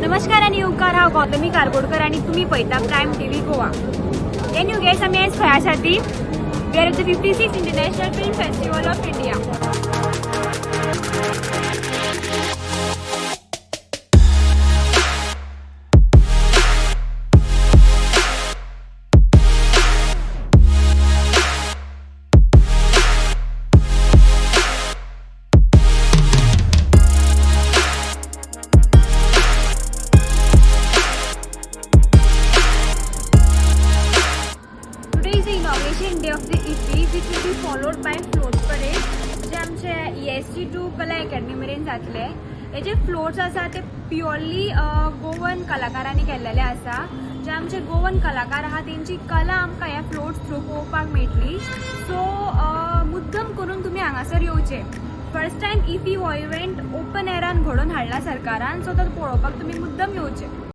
नमस्कार आणि उपकार हांव गौतमी कारकोडकर आणि तुम्ही पळयता prime TV Goa. And you guess आमी आयज खंय आसा ती we are at the 56th international film festival of India. Today is the inauguration day of the IFFI, which will be followed by float parade, जे आमचे ESG2 कला academy मेरेन जातले. हे जे फ्लोट्स आसा ते प्युअरली गोवन कलाकारांनी केल्लेले आसा. जे आमचे गोवन कलाकार आहा तेंची कला आमकां ह्या फ्लोट्स थ्रू पळोवपाक मेळटली. सो मुद्दम करून तुमी हांगासर येवचे. फर्स्ट टायम IFFI हो इव्हेंट ओपन एरान घडोवन हाडला सरकारान, सो तो पळोवपाक तुमी मुद्दम येवचे.